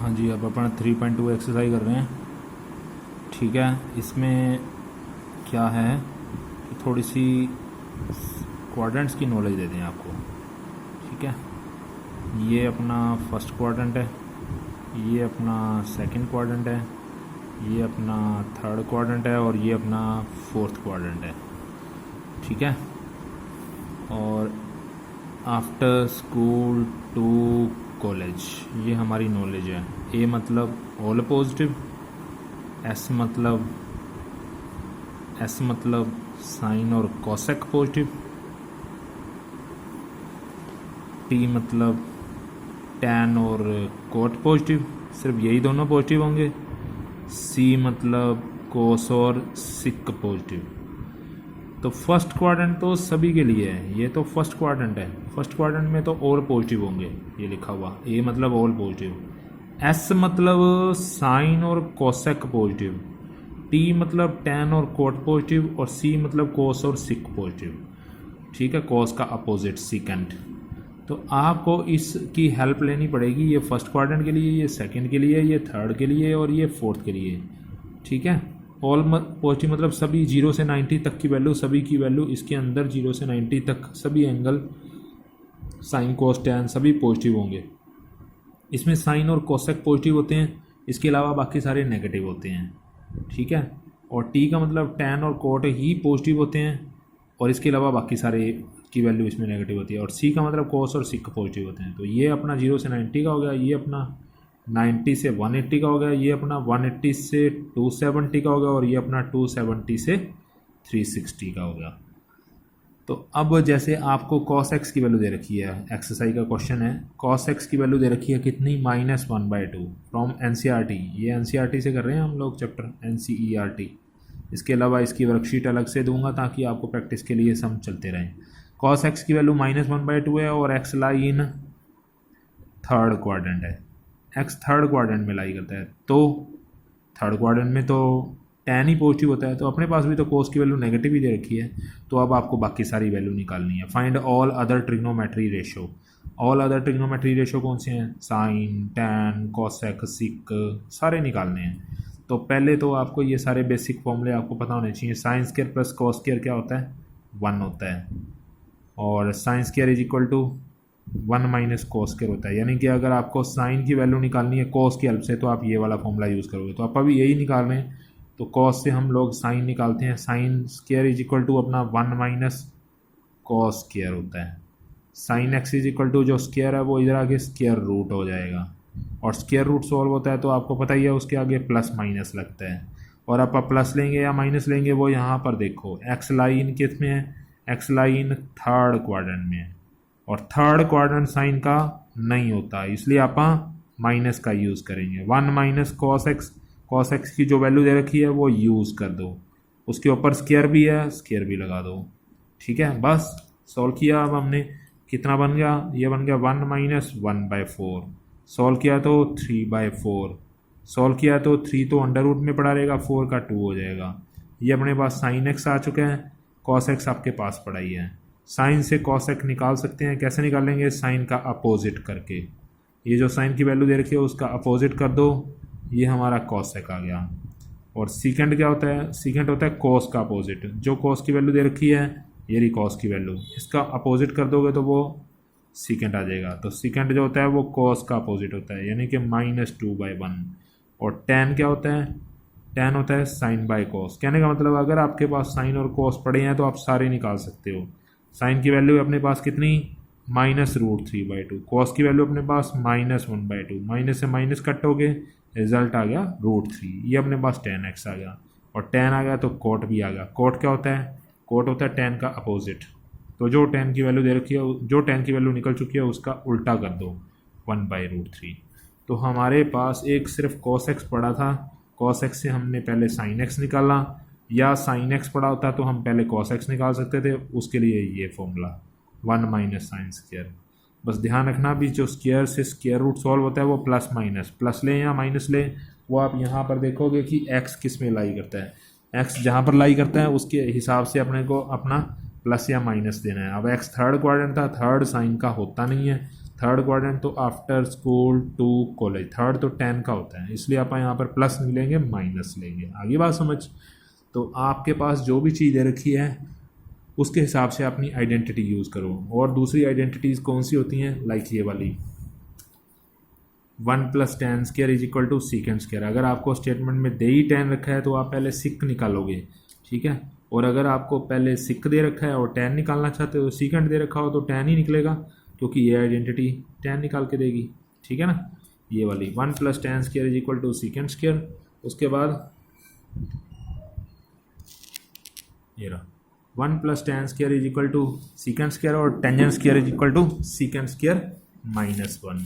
हाँ जी, अब अपन 3.2 एक्सरसाइज कर रहे हैं। ठीक है, इसमें क्या है कि थोड़ी सी क्वाड्रेंट्स की नॉलेज दे दें आपको। ठीक है, ये अपना फर्स्ट क्वाड्रेंट है, ये अपना सेकंड क्वाड्रेंट है, ये अपना थर्ड क्वाड्रेंट है और ये अपना फोर्थ क्वाड्रेंट है। ठीक है, और आफ्टर स्कूल टू कॉलेज, ये हमारी नॉलेज है। ए मतलब ऑल पॉजिटिव, एस मतलब साइन और कोसेक पॉजिटिव, टी मतलब टैन और कोट पॉजिटिव, सिर्फ यही दोनों पॉजिटिव होंगे। सी मतलब कोस और सिक पॉजिटिव। तो फर्स्ट क्वाड्रेंट तो सभी के लिए है, ये तो फर्स्ट क्वाड्रेंट है। फर्स्ट क्वाड्रेंट में तो ऑल पॉजिटिव होंगे, ये लिखा हुआ। ए मतलब ऑल पॉजिटिव, एस मतलब साइन और कोसेक पॉजिटिव, टी मतलब टैन और कोट पॉजिटिव, और सी मतलब कोस और सिक पॉजिटिव। ठीक है, कोस का अपोजिट सिकेंट। तो आपको इसकी हेल्प लेनी पड़ेगी। ये फर्स्ट क्वाड्रेंट के लिए, ये सेकंड के लिए, ये थर्ड के लिए और ये फोर्थ के लिए। ठीक है, ऑल पॉजिटिव मतलब सभी 0 से 90 तक की वैल्यू, सभी की वैल्यू इसके अंदर 0 से 90 तक सभी एंगल साइन कोस टैन सभी पॉजिटिव होंगे। इसमें साइन और कोसेक पॉजिटिव होते हैं, इसके अलावा बाकी सारे नेगेटिव होते हैं। ठीक है, और टी का मतलब टैन और कोट ही पॉजिटिव होते हैं और इसके अलावा बाकी सारे की वैल्यू इसमें नेगेटिव होती है। और सी का मतलब कोस और सिक पॉजिटिव होते हैं। तो ये अपना 0 से 90 का हो गया, ये अपना 90 से 180 का हो गया, ये अपना 180 से 270 का हो गया और ये अपना 270 से 360 का हो गया। तो अब जैसे आपको cos x की वैल्यू दे रखी है, एक्सरसाइज का क्वेश्चन है, cos x की वैल्यू दे रखी है कितनी, -1/2 फ्रॉम NCERT। ये NCERT से कर रहे हैं हम लोग चैप्टर NCERT। इसके अलावा इसकी वर्कशीट अलग से दूंगा ताकि आपको प्रैक्टिस के लिए सम चलते रहें। cos x की वैल्यू -1/2 है और x lie in third quadrant है। x थर्ड क्वाड्रेंट में लाई करता है, तो थर्ड क्वाड्रेंट में तो टैन ही पॉजिटिव होता है, तो अपने पास भी तो कोस की वैल्यू नेगेटिव ही दे रखी है। तो अब आपको बाकी सारी वैल्यू निकालनी है। Find all other trigonometry ratio. All other trigonometry ratio कौन से हैं, साइन, टैन, कोसेक, सिक, सारे निकालने हैं। तो पहले तो आपको ये सारे बेसिक फॉर्मूले आपको पता होने चाहिए। Sine square plus cos square क्या होता है, 1 होता है, और sine square is equal to 1 minus cos square होता है। यानी कि अगर आपको साइन की वैल्यू निकालनी है कोस की हेल्प से तो आप ये वाला फॉर्मूला यूज़ करोगे। तो आप अभी यही निकाल रहे हैं, तो कॉस से हम लोग साइन निकालते हैं। Sine square is equal to अपना 1 माइनस कॉस स्क्वायर होता है। Sine X is equal to जो स्क्वायर है वो इधर आगे स्क्वायर रूट हो जाएगा, और स्क्वायर रूट सॉल्व होता है तो आपको पता ही है उसके आगे प्लस माइनस लगता है। और आप प्लस लेंगे या माइनस लेंगे वो यहाँ पर देखो, एक्स लाइन किस में है, एक्स लाइन थर्ड क्वाड्रेंट में है, और थर्ड क्वाड्रेंट साइन का नहीं होता, इसलिए आप माइनस का यूज़ करेंगे। 1 माइनस कॉस एक्स की जो वैल्यू दे रखी है वो यूज़ कर दो, उसके ऊपर स्क्वायर भी है, स्क्वायर भी लगा दो। ठीक है, बस सॉल्व किया। अब हमने कितना बन गया, ये बन गया 1 माइनस 1/4। सॉल्व किया तो 3/4, सॉल्व किया तो 3 तो अंडर रूट में पड़ा रहेगा, 4 का 2 हो जाएगा। ये अपने पास साइन एक्स आ चुका है, कॉस एक्स आपके पास पड़ा ही है। साइन से कॉस एक्स निकाल सकते हैं, कैसे निकालेंगे, साइन का अपोजिट करके। ये जो साइन की वैल्यू दे रखी है उसका अपोजिट कर दो, ये हमारा कॉसेक आ गया। और सीकेंड क्या होता है, सीकेंड होता है कोस का अपोजिट। जो कोस की वैल्यू दे रखी है ये रही कॉस की वैल्यू, इसका अपोजिट कर दोगे तो वो सीकेंड आ जाएगा। तो सीकेंड जो होता है वो कोस का अपोजिट होता है, यानी कि -2/1। और टैन क्या होता है, टैन होता है साइन बाय कोस। कहने का मतलब अगर आपके पास साइन और कोस पड़े हैं तो आप सारे निकाल सकते हो। साइन की वैल्यू अपने पास कितनी, -√3/2, कॉस की वैल्यू अपने पास -1/2, माइनस से माइनस कट हो गए, रिजल्ट आ गया √3। ये अपने पास tan x आ गया, और tan आ गया तो कोट भी आ गया। कोट क्या होता है, कोट होता है tan का अपोजिट। तो जो tan की वैल्यू दे रखी है, जो tan की वैल्यू निकल चुकी है उसका उल्टा कर दो, 1/√3। तो हमारे पास एक सिर्फ cos x पड़ा था, cos x से हमने पहले sin x निकाला, या sin x पड़ा होता तो हम पहले cos x निकाल सकते थे, उसके लिए ये फॉर्मूला 1 माइनस साइन स्क्वायर। बस ध्यान रखना भी जो स्क्वायर से स्क्वायर रूट सॉल्व होता है वो प्लस माइनस, प्लस लें या माइनस लें, वो आप यहाँ पर देखोगे कि x किस में लाई करता है। x जहाँ पर लाई करता है उसके हिसाब से अपने को अपना प्लस या माइनस देना है। अब x थर्ड क्वाड्रेंट था, थर्ड साइन का होता नहीं है, थर्ड क्वाड्रेंट तो after school to college, third तो 10 का होता है, इसलिए आप यहाँ पर प्लस नहीं लेंगे, माइनस लेंगे। आगे बात समझ। तो आपके पास जो भी चीज़ दे रखी है उसके हिसाब से अपनी आइडेंटिटी यूज़ करो। और दूसरी आइडेंटिटीज़ कौन सी होती हैं, लाइक ये वाली 1 + tan square is equal to secant square. अगर आपको स्टेटमेंट में दे ही 10 रखा है तो आप पहले सिक निकालोगे, ठीक है। और अगर आपको पहले सिक दे रखा है और 10 निकालना चाहते हो तो सीकेंड दे रखा हो तो 10 ही निकलेगा, क्योंकि ये आइडेंटिटी 10 निकाल के देगी, ठीक है ना। ये वाली 1 + tan square is equal to secant square. उसके बाद ये रहा 1 + tan square is equal to secant square और tangent square is equal to secant square -1।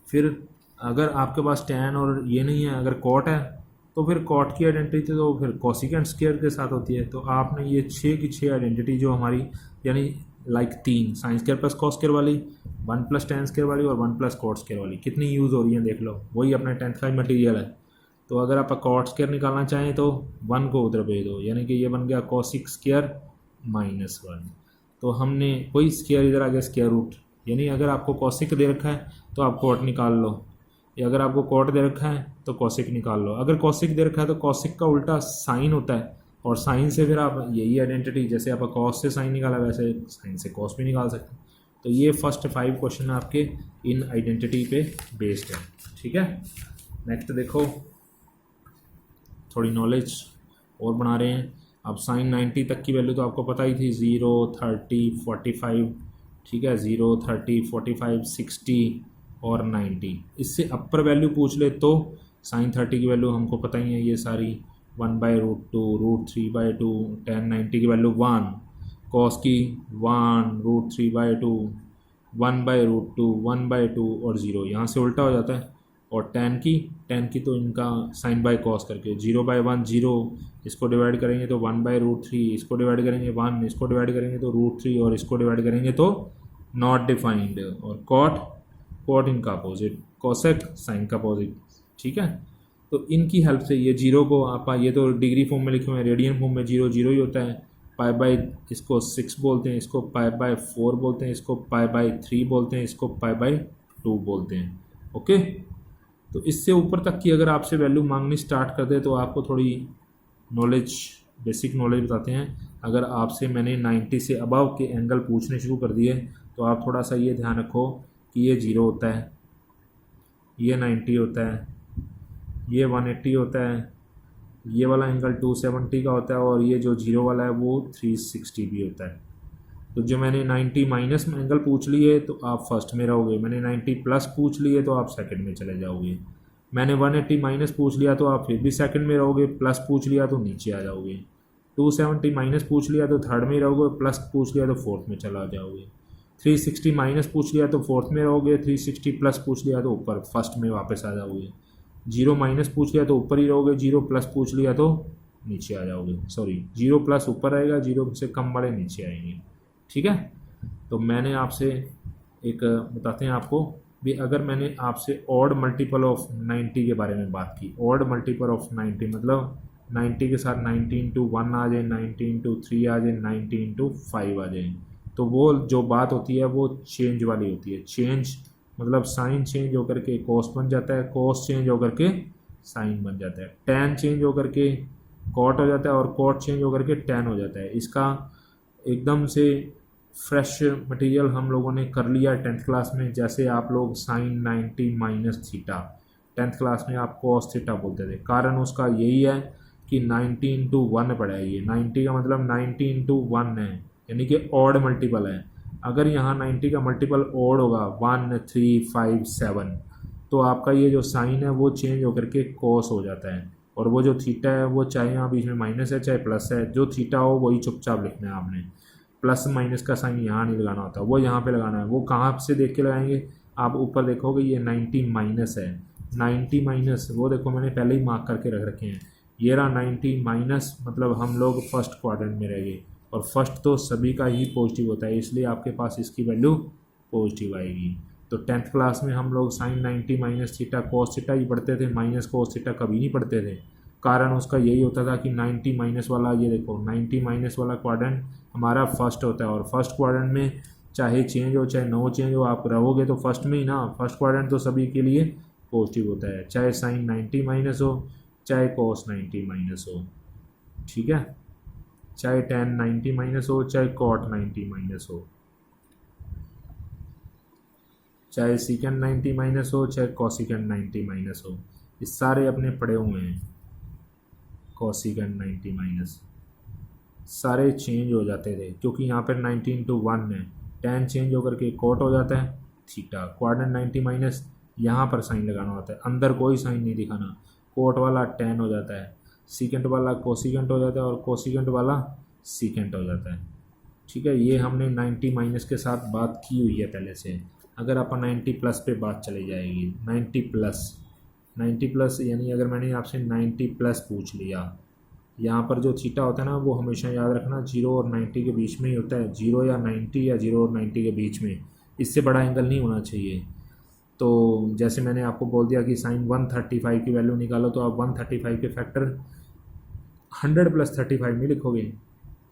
फिर अगर आपके पास tan और ये नहीं है, अगर cot है तो फिर cot की आइडेंटिटी तो फिर कोसिकेंड स्क्वायर के साथ होती है। तो आपने ये 6 की 6 आइडेंटिटी जो हमारी, यानी like 3 sin square + cos square वाली, 1 + tan स्क्वायर वाली और 1 + cot स्क्वायर वाली, कितनी यूज़ हो रही है देख लो, वही अपने 10th का मटेरियल है। तो अगर आप cot स्क्वायर निकालना चाहें तो 1 को उधर भेज दो, यानी कि ये बन गया cosic स्क्वायर -1। तो हमने कोई स्क्वायर इधर आ गया स्क्वायर रूट, यानी अगर आपको cosic दे रखा है तो आप cot निकाल लो, या अगर आपको cot दे रखा है तो cosic निकाल लो। अगर cosic दे रखा है तो cosic का उल्टा साइन होता है, और साइन से फिर आप यही आइडेंटिटी, जैसे आप cos से साइन निकाला वैसे साइन से cos भी निकाल सकते हैं। तो ये फर्स्ट 5 क्वेश्चन आपके इन आइडेंटिटी पे बेस्ड है, ठीक है। नेक्स्ट देखो, थोड़ी नॉलेज और बना रहे हैं। अब साइन 90 तक की वैल्यू तो आपको पता ही थी, 0, 30, 45, ठीक है, 0, 30, 45, 60 और 90। इससे अपर वैल्यू पूछ ले तो साइन 30 की वैल्यू हमको पता ही है, ये सारी 1/√2, √3/2, tan 90 की वैल्यू 1, cos की 1, √3/2, 1/√2, 1/2 और 0, यहाँ से उल्टा हो जाता है। और tan की तो इनका साइन बाय कॉस करके 0/1 0, इसको डिवाइड करेंगे तो 1/√3, इसको डिवाइड करेंगे 1, इसको डिवाइड करेंगे तो √3 और इसको डिवाइड करेंगे तो नॉट डिफाइंड। और कॉट इनका अपोजिट, कोसेक साइन का अपोजिट, ठीक है। तो इनकी हेल्प से ये 0 को आप, ये तो डिग्री फॉर्म में लिखे हुए हैं, रेडियन फॉर्म में 0 0 ही होता है। पाई इसको 6 बोलते हैं, इसको π/4 बोलते हैं, इसको π/3 बोलते हैं, इसको π/2 बोलते हैं, ओके। तो इससे ऊपर तक की अगर आपसे वैल्यू मांगनी स्टार्ट कर दे तो आपको थोड़ी नॉलेज, बेसिक नॉलेज बताते हैं। अगर आपसे मैंने 90 से अबव के एंगल पूछने शुरू कर दिए तो आप थोड़ा सा ये ध्यान रखो कि ये 0 होता है, ये 90 होता है, ये 180 होता है, ये वाला एंगल 270 का होता है, और ये जो 0 वाला है वो 360 भी होता है। तो जो मैंने 90 माइनस एंगल पूछ लिए तो आप फर्स्ट में रहोगे, मैंने 90 प्लस पूछ लिए तो आप सेकंड में चले जाओगे, मैंने 180 माइनस पूछ लिया तो आप फिर भी सेकंड में रहोगे, प्लस पूछ लिया तो नीचे आ जाओगे, 270 माइनस पूछ लिया तो थर्ड में रहोगे, प्लस पूछ लिया तो फोर्थ में चला जाओगे, 360 माइनस पूछ लिया तो फोर्थ में रहोगे, 360 प्लस पूछ लिया तो ऊपर फर्स्ट में वापस आ जाओगे, 0 माइनस पूछ लिया तो ऊपर ही रहोगे, 0 प्लस पूछ लिया तो नीचे आ जाओगे, सॉरी 0 प्लस ऊपर आएगा, 0 से कम वाले नीचे आएंगे, ठीक है। तो मैंने आपसे एक बताते हैं आपको भी, अगर मैंने आपसे ऑड मल्टीपल ऑफ 90 के बारे में बात की, ऑड मल्टीपल ऑफ 90 मतलब 90 के साथ 90 × 1 आ जाए, 90 × 3 आ जाए, 90 × 5 आ जाए, तो वो जो बात होती है वो चेंज वाली होती है। चेंज मतलब साइन चेंज होकर के कॉस बन जाता है, कॉस चेंज होकर के साइन बन जाता है, टैन चेंज होकर के कॉट हो जाता है, और कॉट चेंज होकर के टैन हो जाता है। इसका एकदम से फ्रेश मटेरियल हम लोगों ने कर लिया 10th क्लास में। जैसे आप लोग sine 90 minus theta 10th class में आप कॉस थीटा बोलते थे, कारण उसका यही है कि 90 × 1 पड़ा है, ये 90 का मतलब 90 × 1 है, यानी कि ऑड मल्टीपल है। अगर यहाँ 90 का मल्टीपल ऑड होगा 1, 3, 5, 7, तो आपका ये जो साइन है वो चेंज होकर के कॉस हो जाता है, और वो जो थीटा है वो चाहे यहाँ बीच में माइनस है चाहे प्लस है, जो थीटा हो वही चुपचाप लिखना है आपने, प्लस माइनस का साइन यहाँ नहीं लगाना होता, वो यहाँ पे लगाना है। वो कहाँ से देख के लगाएंगे, आप ऊपर देखोगे ये 90 माइनस है, 90 माइनस, वो देखो मैंने पहले ही मार्क करके रख रखे हैं, ये रहा 90 माइनस, मतलब हम लोग फर्स्ट क्वाड्रेंट में रह गए, और फर्स्ट तो सभी का ही पॉजिटिव होता है, इसलिए आपके पास इसकी वैल्यू पॉजिटिव आएगी। तो 10th क्लास में हम लोग sine 90 minus theta cos theta ही पढ़ते थे, माइनस कॉस थीटा कभी नहीं पढ़ते थे। कारण उसका यही होता था कि 90 माइनस वाला, ये देखो 90 माइनस वाला क्वाड्रेंट हमारा फर्स्ट होता है, और फर्स्ट क्वाड्रेंट में चाहे चेंज हो चाहे नो चेंज हो, आप रहोगे तो फर्स्ट में ही ना, फर्स्ट क्वाड्रेंट तो सभी के लिए पॉजिटिव होता है, चाहे साइन 90 माइनस हो चाहे कॉस 90 माइनस हो, ठीक है, चाहे tan 90 माइनस हो चाहे कॉट 90 माइनस हो, चाहे सीकेंड 90 माइनस हो चाहे कॉसिकेंड 90 माइनस हो, ये सारे अपने पड़े हुए हैं। कॉसिकेंड 90 माइनस सारे चेंज हो जाते थे क्योंकि यहाँ पर 90 इंटू 1 है, tan चेंज होकर के कॉट हो जाता है थीटा, क्वाड्रेंट 90 माइनस यहाँ पर साइन लगाना होता है, अंदर कोई साइन नहीं दिखाना, कोट वाला tan हो जाता है, सीकेंट वाला कोसिकेंट हो जाता है और कोसिकेंट वाला सीकेंट हो जाता है, ठीक है। ये हमने 90 माइनस के साथ बात की हुई है पहले से। अगर अपन 90 प्लस पे बात चली जाएगी, 90 प्लस यानी अगर मैंने आपसे 90 प्लस पूछ लिया, यहाँ पर जो थीटा होता है ना वो हमेशा याद रखना 0 और 90 के बीच में ही होता है, 0 या 90 या 0 और 90 के बीच में, इससे बड़ा एंगल नहीं होना चाहिए। तो जैसे मैंने आपको बोल दिया कि साइन 135 की वैल्यू निकालो, तो आप 135 के फैक्टर 100 प्लस 35 नहीं लिखोगे,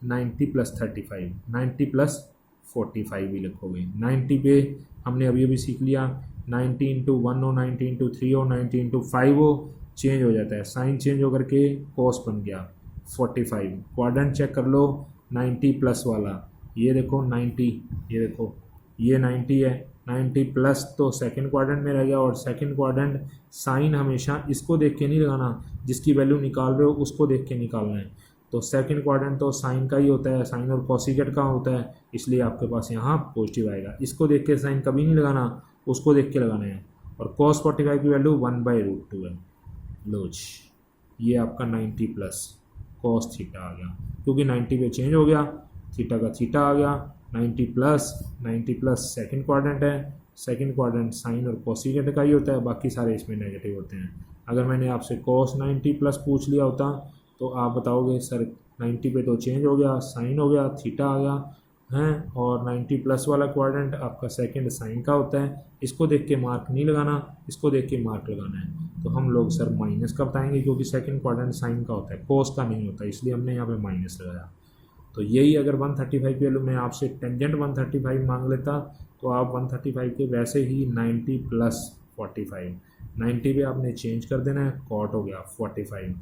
90 प्लस 35, 90 प्लस 45 भी लिखोगे। 90 पे हमने अभी अभी सीख लिया 90 इंटू 1 हो, 90 इंटू 3 हो, 90 इंटू 5 हो, चेंज हो जाता है, साइन चेंज होकर के कॉस बन गया 45। क्वाड्रेंट चेक कर लो 90 प्लस वाला, ये देखो 90, ये देखो ये 90 है, 90 प्लस तो सेकंड क्वाड्रेंट में रह गया, और सेकंड क्वाड्रेंट साइन हमेशा इसको देख के नहीं लगाना, जिसकी वैल्यू निकाल रहे हो उसको देख के निकालना है। तो सेकंड क्वाड्रेंट तो साइन का ही होता है, साइन और कॉसिकेट का होता है, इसलिए आपके पास यहाँ पॉजिटिव आएगा, इसको देख के साइन कभी नहीं लगाना, उसको देख के लगाना है। और cos 45 की वैल्यू 1/√2 है। लो जी, ये आपका 90 प्लस cos थीटा आ गया, क्योंकि 90 पे चेंज हो गया, थीटा का थीटा आ गया, 90 प्लस सेकंड क्वाड्रेंट है, सेकंड क्वाड्रेंट साइन और कॉसिकेट का ही होता है, बाकी सारे इसमें नेगेटिव होते हैं। अगर मैंने आपसे cos 90 प्लस पूछ लिया होता तो आप बताओगे सर 90 पे तो चेंज हो गया, साइन हो गया, थीटा आ गया हैं, और 90 प्लस वाला क्वाड्रेंट आपका सेकंड साइन का होता है, इसको देख के मार्क नहीं लगाना, इसको देख के मार्क लगाना है। तो हम लोग सर माइनस का बताएंगे क्योंकि सेकंड क्वाड्रेंट साइन का होता है, कोस का नहीं होता, इसलिए हमने यहाँ पे माइनस लगाया। तो यही अगर 135 की वैल्यू में आपसे टेंजेंट 135 मांग लेता तो आप 135 के वैसे ही 90 प्लस 45, 90 पे आपने चेंज कर देना है, कॉट हो गया 45,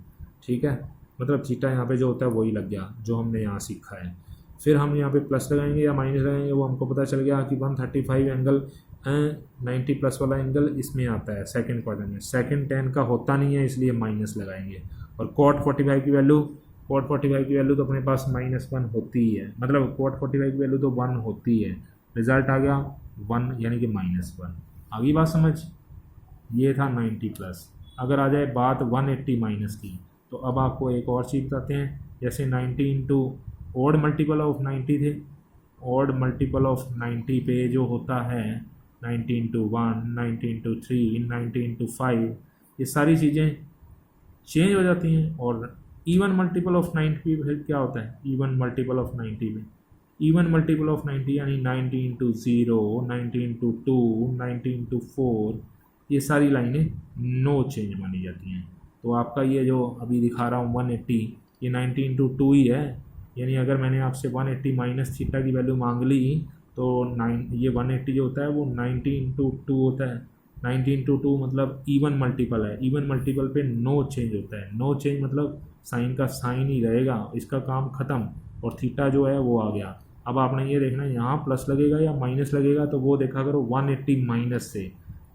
ठीक है, मतलब थीटा यहाँ पे जो होता है वही लग गया जो हमने यहाँ सीखा है। फिर हम यहाँ पे प्लस लगाएंगे या माइनस लगाएंगे, वो हमको पता चल गया कि 135 एंगल 90 प्लस वाला एंगल इसमें आता है सेकंड क्वाड्रेंट में, सेकंड tan का होता नहीं है इसलिए माइनस लगाएंगे। और cot 45 की वैल्यू, cot 45 की वैल्यू तो अपने पास -1 होती ही है, मतलब cot 45 की वैल्यू तो 1 होती है, रिजल्ट आ गया 1 यानी कि -1। आगे बात समझ, ये था 90 प्लस। अगर आ जाए बात 180 माइनस की, तो अब आपको एक और चीज़ बताते हैं, जैसे 90 इंटू ऑड मल्टीपल ऑफ 90 थे, ऑड मल्टीपल ऑफ 90 पे जो होता है 90 इंटू 1, 90 इंटू 3, 90 इंटू 5, ये सारी चीज़ें चेंज हो जाती हैं। और इवन मल्टीपल ऑफ 90 पे फिर क्या होता है, इवन मल्टीपल ऑफ 90 में, इवन मल्टीपल ऑफ 90 यानी 90 इंटू 0, 90 इंटू 2, 90 इंटू 4, ये सारी लाइनें नो चेंज मानी जाती हैं। तो आपका ये जो अभी दिखा रहा हूँ 180, ये 90 इंटू 2 ही है, यानी अगर मैंने आपसे 180 माइनस थीटा की वैल्यू मांग ली तो ये 180 जो होता है वो 90 इंटू 2 होता है, 90 इंटू 2 मतलब इवन मल्टीपल है, इवन मल्टीपल पे नो चेंज होता है, नो चेंज मतलब साइन का साइन ही रहेगा, इसका काम ख़त्म, और थीटा जो है वो आ गया। अब आपने ये देखना है यहाँ प्लस लगेगा या माइनस लगेगा, तो वो देखा करो 180 माइनस से,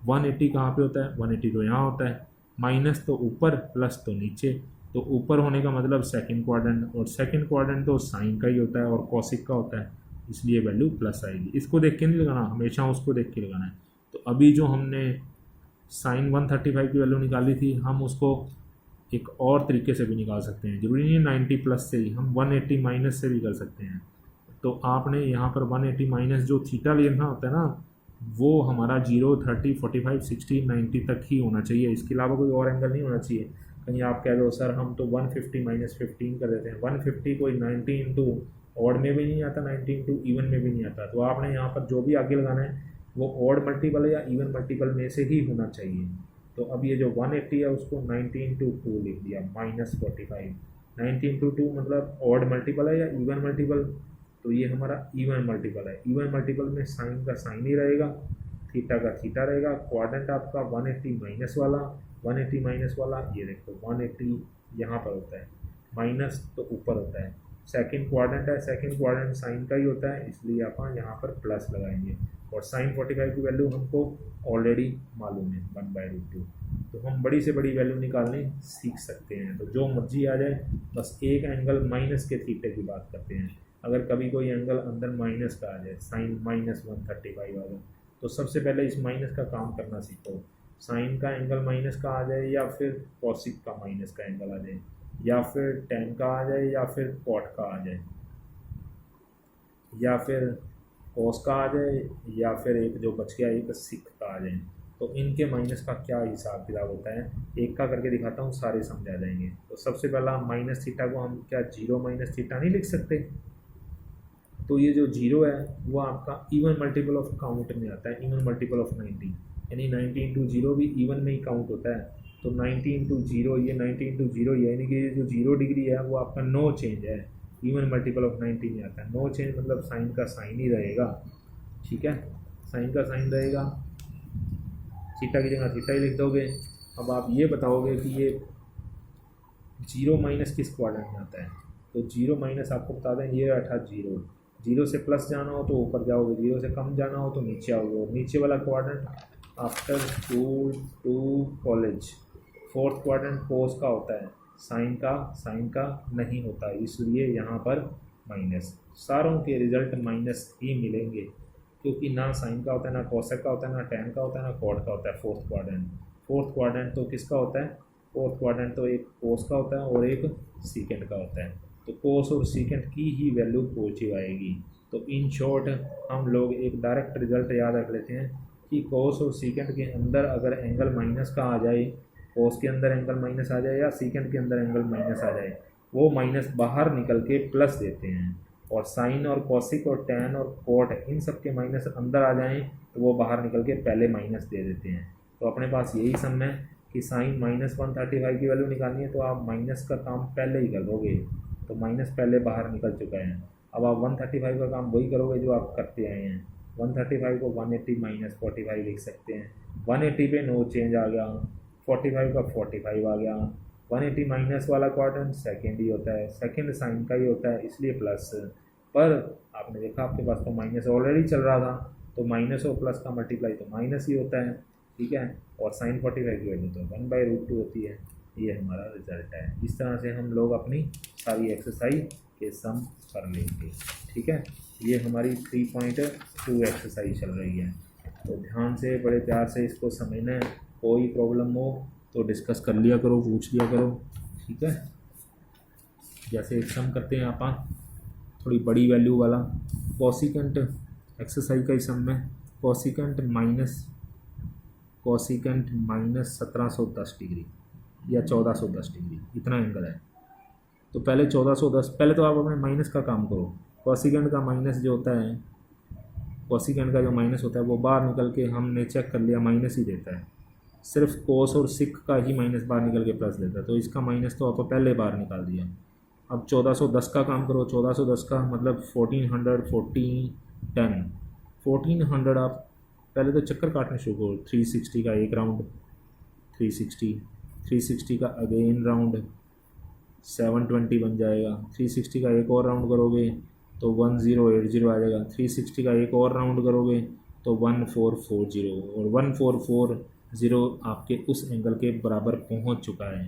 180 कहाँ पे होता है, 180 तो यहाँ होता है, माइनस तो ऊपर प्लस तो नीचे, तो ऊपर होने का मतलब सेकंड क्वाड्रेंट, और सेकंड क्वाड्रेंट तो साइन का ही होता है और कॉसिक का होता है, इसलिए वैल्यू प्लस आएगी। इसको देख के नहीं लगाना, हमेशा उसको देख के लगाना है। तो अभी जो हमने साइन 135 की वैल्यू निकाली थी, हम उसको एक और तरीके से भी निकाल सकते हैं, जरूरी नहीं है 90 प्लस से ही, हम 180 माइनस से भी कर सकते हैं। तो आपने यहाँ पर 180 माइनस जो थीटा लेना होता है ना, वो हमारा 0, 30, 45, 60, 90 तक ही होना चाहिए, इसके अलावा कोई और एंगल नहीं होना चाहिए। कहीं आप कह दो सर हम तो 150 माइनस 15 कर देते हैं, 150 कोई 90 इंटू ऑड में भी नहीं आता, 90 इंटू इवन में भी नहीं आता, तो आपने यहाँ पर जो भी आगे लगाना है वो ऑड मल्टीपल या इवन मल्टीपल में से ही होना चाहिए। तो अब ये जो 180 है उसको 90 इंटू 2 लिख दिया, -45, 90 इंटू 2 मतलब ऑड मल्टीपल है या इवन मल्टीपल, तो ये हमारा इवन मल्टीपल है। इवन मल्टीपल में साइन का साइन ही रहेगा, थीटा का थीटा रहेगा। क्वाड्रेंट आपका 180 माइनस वाला, 180 माइनस वाला, ये देखो 180 यहाँ पर होता है, माइनस तो ऊपर होता है। सेकंड क्वाड्रेंट है, सेकंड क्वाड्रेंट साइन का ही होता है, इसलिए आप यहाँ पर प्लस लगाएंगे। और साइन 45 की वैल्यू हमको ऑलरेडी मालूम है 1/√2, तो हम बड़ी से बड़ी वैल्यू निकालने सीख सकते हैं। तो जो मर्जी आ जाए, बस एक एंगल माइनस के थीटे की बात करते हैं। अगर कभी कोई एंगल अंदर माइनस का आ जाए, साइन -135 आ जाए, तो सबसे पहले इस माइनस का काम करना सीखो। साइन का एंगल माइनस का आ जाए, या फिर कॉसिक का माइनस का एंगल आ जाए, या फिर टेन का आ जाए, या फिर कॉट का आ जाए, या फिर कोस का आ जाए, या फिर एक जो बच गया एक सिक का आ जाए, तो इनके माइनस का क्या हिसाब किताब होता है एक का करके दिखाता हूँ, सारे समझा जाएंगे। तो सबसे पहला माइनस थीटा को हम क्या 0 माइनस थीटा नहीं लिख सकते? तो ये जो 0 है वो आपका इवन मल्टीपल ऑफ काउंट में आता है, इवन मल्टीपल ऑफ 90, यानी 90 इंटू 0 भी इवन में ही काउंट होता है। तो 90 इंटू 0, ये 90 इंटू 0, यानी कि ये जो 0 डिग्री है वो आपका नो चेंज है, इवन मल्टीपल ऑफ 90 में आता है। नो चेंज मतलब साइन का साइन ही रहेगा, ठीक है, साइन का साइन रहेगा, थीटा की जगह थीटा ही लिख दोगे। अब आप ये बताओगे कि ये 0 माइनस किस क्वाड्रेंट में आता है, तो 0 माइनस आपको बता दें ये अर्थात 0, 0 से प्लस जाना हो तो ऊपर जाओगे, 0 से कम जाना हो तो नीचे आओगे। और नीचे वाला quadrant after school to college, fourth quadrant cos का होता है, साइन का नहीं होता, इसलिए यहाँ पर माइनस। सारों के रिजल्ट माइनस ही मिलेंगे, क्योंकि ना साइन का होता है, ना कोसेक का होता है, ना टेन का होता है, ना कॉट का होता है। फोर्थ क्वाड्रेंट तो किसका होता है? फोर्थ क्वाड्रेंट तो एक कोस का होता है और एक सीकेंड का होता है। तो कोस और सीकेंड की ही वैल्यू पॉजिटिव आएगी। तो इन शॉर्ट हम लोग एक डायरेक्ट रिजल्ट याद रख लेते हैं कि कोस और सीकेंड के अंदर अगर एंगल माइनस का आ जाए, कोस के अंदर एंगल माइनस आ जाए या सीकेंड के अंदर एंगल माइनस आ जाए, वो माइनस बाहर निकल के प्लस देते हैं। और साइन और कॉसिक और टैन और कॉट इन सब के माइनस अंदर आ जाएं तो वो बाहर निकल के पहले माइनस दे देते हैं। तो अपने पास यही सम है कि साइन -135 की वैल्यू निकालनी है, तो आप माइनस का काम पहले ही कर दोगे, तो माइनस पहले बाहर निकल चुका है। अब आप 135 का काम वही करोगे जो आप करते आए हैं। 135 को 180 माइनस 45 लिख सकते हैं। 180 पे नो चेंज आ गया, 45 का 45 आ गया। 180 माइनस वाला क्वाड्रेंट सेकेंड ही होता है, सेकेंड साइन का ही होता है, इसलिए प्लस। पर आपने देखा आपके पास तो माइनस ऑलरेडी चल रहा था, तो माइनस और प्लस का मल्टीप्लाई तो माइनस ही होता है, ठीक है। और साइन 45 की वैल्यू तो 1/√2 होती है। ये हमारा रिजल्ट है। इस तरह से हम लोग अपनी सारी एक्सरसाइज के सम कर लेंगे, ठीक है। ये हमारी 3.2 एक्सरसाइज चल रही है, तो ध्यान से बड़े प्यार से इसको समझना है। कोई प्रॉब्लम हो तो डिस्कस कर लिया करो, पूछ लिया करो, ठीक है। जैसे एक सम करते हैं आप थोड़ी बड़ी वैल्यू वाला, कोसिकेंट एक्सरसाइज का ही सम है। कोसिकेंट माइनस 1710 डिग्री या 1410 डिग्री, इतना एंगल है। तो पहले 1410, पहले तो आप अपने माइनस का काम करो। कोसिकेंट का माइनस जो होता है, कोसिकेंट का जो माइनस होता है वो बाहर निकल के हमने चेक कर लिया माइनस ही देता है। सिर्फ कोस और सिक का ही माइनस बाहर निकल के प्लस देता है, तो इसका माइनस तो आपको पहले बाहर निकाल दिया। अब 1410 का काम करो। 1410 का मतलब 1400, 1400 आप पहले तो चक्कर काटने शुरू करो। 360 का एक राउंड, 360 का अगेन राउंड, 720 बन जाएगा। 360 का एक और राउंड करोगे तो 1080 आ जाएगा। 360 का एक और राउंड करोगे तो 1440, और 1440 आपके उस एंगल के बराबर पहुंच चुका है,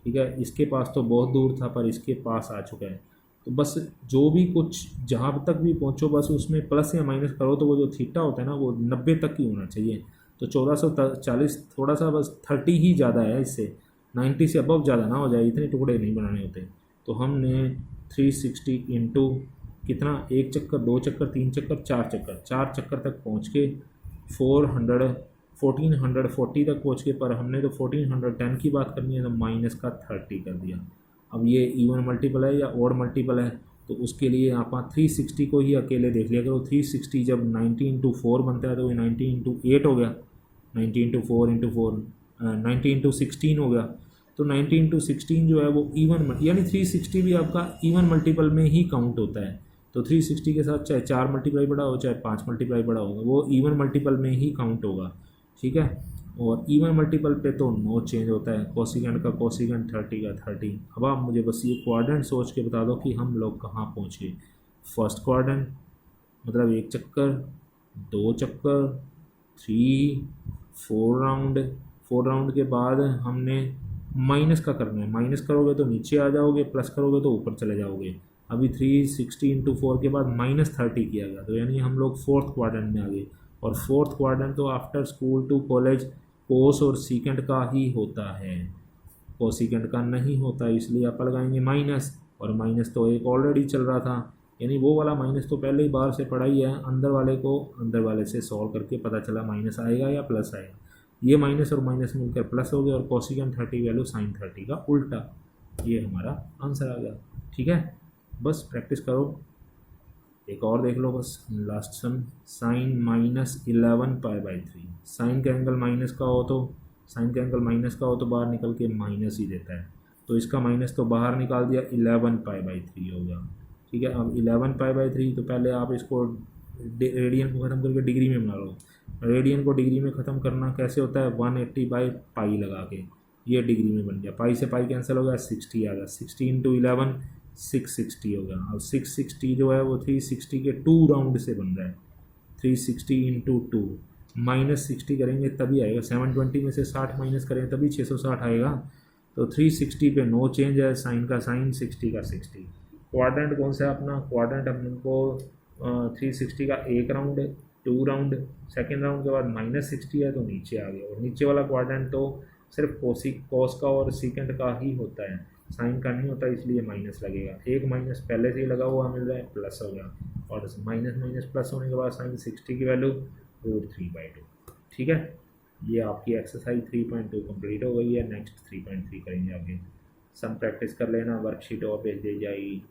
ठीक है। इसके पास तो बहुत दूर था पर इसके पास आ चुका है। तो बस जो भी कुछ जहाँ तक भी पहुँचो बस उसमें प्लस या माइनस करो, तो वो जो थीटा होता है ना वो 90 तक ही होना चाहिए। तो 1440 थोड़ा सा बस 30 ही ज़्यादा है, इससे 90 से अबव ज़्यादा ना हो जाए, इतने टुकड़े नहीं बनाने होते। तो हमने 360 इंटू कितना, एक चक्कर, दो चक्कर, तीन चक्कर, चार चक्कर तक पहुँच के 1440 तक पहुँच के, पर हमने तो 1410 की बात करनी है तो माइनस का 30 कर दिया। अब ये इवन मल्टीपल है या ऑड मल्टीपल है, तो उसके लिए आप 360 को ही अकेले देख लिया करो। 360 जब 90 इंटू 4 बनता है तो ये 90 इंटू 8 हो गया, 90 इंटू 4 इंटू 4 90 इंटू 16 हो गया। तो 90 इंटू 16 जो है वो इवन, यानी 360 भी आपका इवन मल्टीपल में ही काउंट होता है। तो 360 के साथ चाहे 4 मल्टीप्लाई बड़ा हो चाहे 5 मल्टीप्लाई बड़ा होगा, वो इवन मल्टीपल में ही काउंट होगा, ठीक है। और इवन मल्टीपल पे तो नो चेंज होता है, कोसिकेंट का कोसिकेंट 30 का 30। अब आप मुझे बस ये क्वाड्रेंट सोच के बता दो कि हम लोग कहाँ पहुँचे। फर्स्ट क्वाड्रेंट मतलब 1 चक्कर, 2 चक्कर, 3, 4 राउंड। 4 राउंड के बाद हमने माइनस का करना है, माइनस करोगे तो नीचे आ जाओगे, प्लस करोगे तो ऊपर चले जाओगे। अभी 360 इंटू 4 के बाद -30 किया गया, तो यानी हम लोग फोर्थ क्वाड्रेंट में आ गए। और फोर्थ क्वाड्रेंट तो आफ्टर स्कूल टू कॉलेज कोस और सीकेंट का ही होता है, कोसिकेंट का नहीं होता, इसलिए आप लगाएंगे माइनस। और माइनस तो एक ऑलरेडी चल रहा था, यानी वो वाला माइनस तो पहले ही बाहर से पढ़ा ही है, अंदर वाले को अंदर वाले से सॉल्व करके पता चला माइनस आएगा या प्लस आएगा। ये माइनस और माइनस मिलकर प्लस हो गया, और कोसिकेंट 30 वैल्यू साइन 30 का उल्टा। ये हमारा आंसर आ गया, ठीक है। बस प्रैक्टिस करो, एक और देख लो बस लास्ट सम। साइन -11 π/3, साइन का एंगल माइनस का हो तो बाहर निकल के माइनस ही देता है, तो इसका माइनस तो बाहर निकाल दिया, 11 π/3 हो गया, ठीक है। अब 11 π/3 तो पहले आप इसको रेडियन को ख़त्म करके डिग्री में बना लो। रेडियन को डिग्री में ख़त्म करना कैसे होता है, 180/π लगा के, ये डिग्री में बन गया, पाई से पाई कैंसिल हो गया, 60 आ गया, 60 इंटू 11 660 हो गया। अब 660 जो है वो 360 के 2 राउंड से बन रहा है, 360 इंटू 2 -60 करेंगे तभी आएगा, 720 में से 60 माइनस करें तभी 660 आएगा। तो 360 पे नो चेंज है, साइन का साइन 60 का 60। क्वाड्रेंट कौन सा है अपना, क्वाड्रेंट हमको 360 का 1 राउंड, 2 राउंड, सेकेंड राउंड के बाद -60 है तो नीचे आ गया। और नीचे वाला क्वाड्रेंट तो सिर्फ कोस का और सीकेंट का ही होता है, साइन का नहीं होता, इसलिए माइनस लगेगा। एक माइनस पहले से ही लगा हुआ मिल रहा है, प्लस हो गया, और माइनस माइनस प्लस होने के बाद साइन 60 की वैल्यू √3/2, ठीक है। ये आपकी एक्सरसाइज 3.2 कंप्लीट हो गई है। नेक्स्ट 3.3 करेंगे आगे। सम प्रैक्टिस कर लेना, वर्कशीट और भेज दी जाएगी।